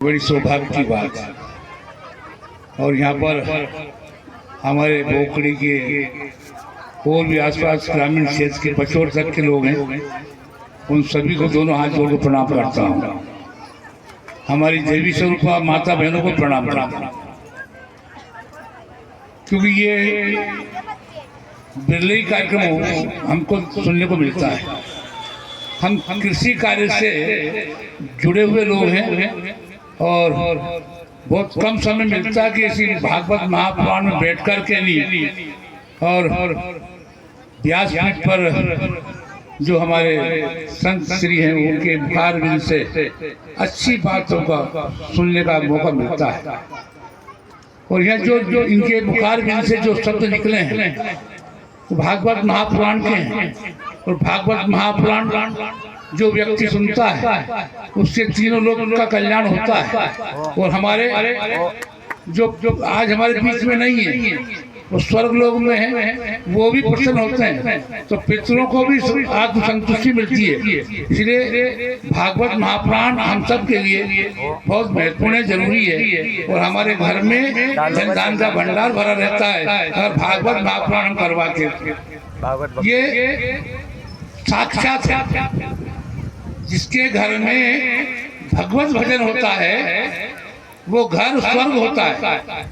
बड़ी सौभाग्य की बात है। और यहाँ पर हमारे बोखड़ी के और भी आसपास ग्रामीण क्षेत्र के पचोर तक के लोग हैं, उन सभी को दोनों हाथ जोड़ कर प्रणाम करता हूँ। हमारी देवी स्वरूपा माता बहनों को प्रणाम करता हूँ, क्योंकि ये बिरले ही कार्यक्रम हमको सुनने को मिलता है। हम कृषि कार्य से जुड़े हुए लोग हैं और बहुत कम समय मिलता है कि इसी भागवत महापुराण में बैठ कर के नहीं और व्यासपीठ पर जो हमारे संत श्री हैं उनके मुखार बिंद से अच्छी बातों का सुनने का मौका मिलता है। और यह जो इनके मुखार बिंद से जो शब्द निकले हैं वो भागवत महापुराण के हैं। और भागवत महापुराण जो व्यक्ति सुनता है उससे तीनों लोगों का कल्याण होता है। और हमारे जो आज हमारे बीच में नहीं है वो स्वर्ग लोग में है, वो भी प्रसन्न होते हैं, तो पितरों को भी आत्म संतुष्टि मिलती है। इसलिए भागवत महापुराण हम सब के लिए बहुत महत्वपूर्ण है, जरूरी है। और हमारे घर में धन का भंडार भरा रहता है अगर भागवत महापुराण हम करवाते। ये साक्षात है, जिसके घर में भगवत भजन होता है वो घर स्वर्ग होता है,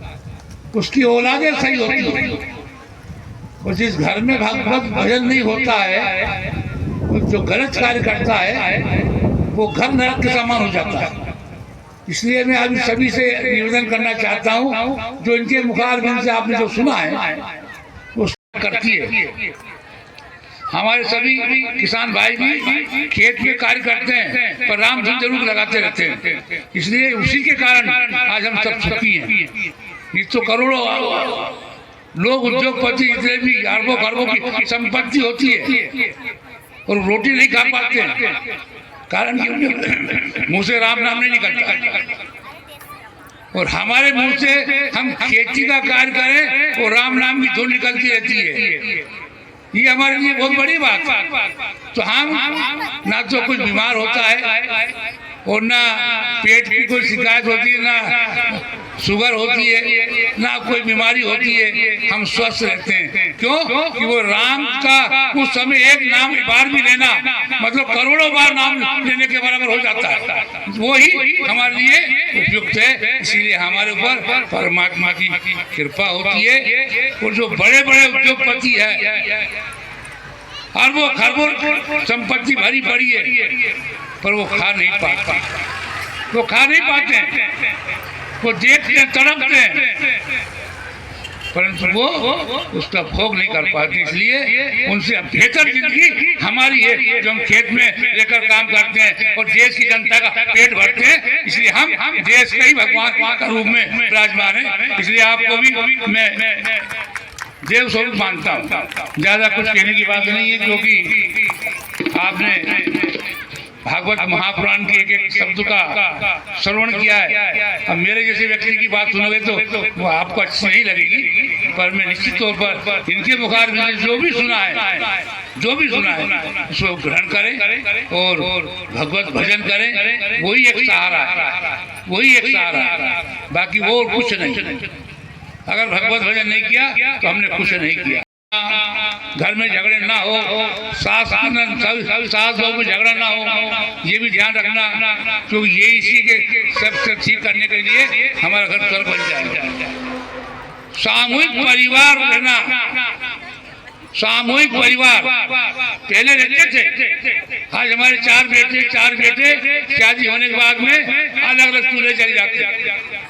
उसकी औलादें सही होती है। और जिस घर में भगवत भजन नहीं होता है, जो गलत कार्य करता है, वो घर नरक के समान हो जाता है। इसलिए मैं अभी सभी से निवेदन करना चाहता हूँ, जो इनके मुखार बिंद से आपने जो सुना है वो करती है। हमारे सभी किसान भाई भी खेत में कार्य करते हैं पर राम धुन जरूर लगाते रहते हैं। इसलिए उसी के कारण आज हम सब सुखी हैं। नहीं तो करोड़ों लोग उद्योगपति जितने भी अरबों खरबों की संपत्ति होती है और रोटी नहीं खा पाते हैं, कारण कि उनके मुंह से राम नाम नहीं निकलता। और हमारे मुंह से हम खेती का कार्य करें और राम नाम की धुन निकलती रहती है। ये हमारे लिए बहुत बड़ी बात है। तो हम ना तो कुछ बीमार होता है और ना पेट की कोई शिकायत होती है, ना शुगर होती है, ना कोई बीमारी होती है। हम स्वस्थ रहते हैं। क्यों? कि वो राम का उस समय एक नाम बार भी लेना मतलब करोड़ों बार नाम लेने के बराबर हो जाता है। वो ही हमारे लिए उपयुक्त है। इसीलिए हमारे ऊपर परमात्मा की कृपा होती है। और जो बड़े बड़े उद्योगपति है अरबों खरबों संपत्ति भरी पड़ी है पर वो खा नहीं पाते, वो खा नहीं पाते हैं, वो देखते हैं, तड़पते हैं, परंतु वो उसका भोग नहीं कर पाते। इसलिए उनसे बेहतर जिंदगी हमारी है जो हम खेत में लेकर काम करते हैं और देश की जनता का पेट भरते हैं। इसलिए हम देश के ही भगवान का रूप में विराजमान है। इसलिए आपको भी मैं देव स्वरूप मानता हूँ। ज्यादा कुछ कहने की बात नहीं है, क्योंकि आपने भागवत महापुराण के एक एक शब्द का श्रवण किया है। अब मेरे जैसे व्यक्ति की बात सुनोगे तो वो आपको अच्छी नहीं लगेगी, पर मैं निश्चित तौर पर इनके मुखार में जो भी सुना है उसको ग्रहण करें और भगवत भजन करें। वही एक सहारा है, वही एक सहारा है, बाकी वो कुछ नहीं। अगर भगवत भजन नहीं किया तो हमने कुछ नहीं किया। घर में झगड़े ना हो, सास बहू में झगड़ा ना हो, ये भी ध्यान रखना, क्योंकि ये इसी के सबसे ठीक करने के लिए हमारा घर स्वर्ग बन जाएगा। सामूहिक परिवार रहना, सामूहिक परिवार पहले रहते थे। आज हमारे चार बेटे शादी होने के बाद में अलग अलग चूल्हे चले जाते हैं।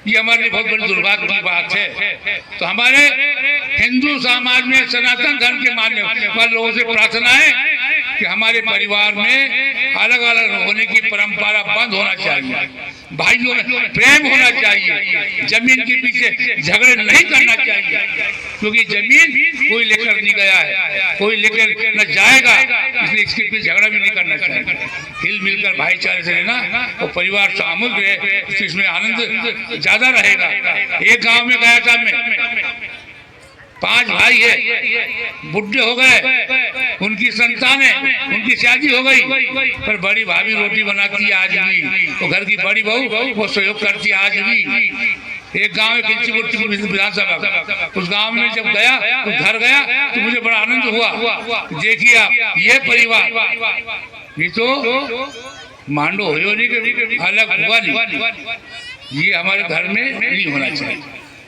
ये हमारे लिए बहुत बड़ी दुर्भाग्य की बात है। तो हमारे हिंदू समाज में सनातन धर्म के मानने वाले लोगों से प्रार्थना है कि हमारे परिवार में अलग अलग होने की परंपरा बंद होना चाहिए, भाइयों में प्रेम होना चाहिए, जमीन के पीछे झगड़े नहीं करना चाहिए, क्योंकि जमीन कोई लेकर नहीं गया है, कोई लेकर न जाएगा, इसलिए इसके पीछे झगड़ा भी नहीं करना चाहिए। हिल मिलकर भाईचारे से रहना और परिवार सामूहिक रहे, इसमें आनंद ज्यादा रहेगा। एक गांव में गया था मैं, 5 भाई है, बुढ़े हो गए, उनकी संतान है, उनकी शादी हो गई, पर बड़ी भाभी रोटी बनाती है आज भी, वो घर की बड़ी बहू वो सहयोग करती है आज भी। एक गांव है किलचीपुर विधानसभा, उस गांव में जब गया, उस घर गया तो मुझे बड़ा आनंद हुआ। देखिए आप, ये परिवार ये तो मांडो हो नहीं कि अलग हुआ नहीं, ये हमारे घर में नहीं होना चाहिए।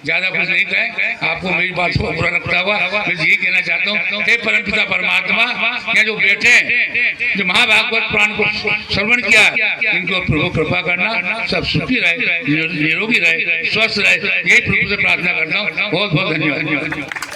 ज्यादा कुछ नहीं कहें, आपको मेरी बात को बुरा लगता हुआ मैं यही कहना चाहता हूँ, हे परमपिता परमात्मा, यहाँ जो बैठे हैं, जो महाभागवत पुराण को श्रवण किया, इनको प्रभु कृपा करना, सब सुखी रहे, निरोगी रहे, स्वस्थ रहे, यही प्रभु से प्रार्थना करता हूँ। बहुत बहुत धन्यवाद।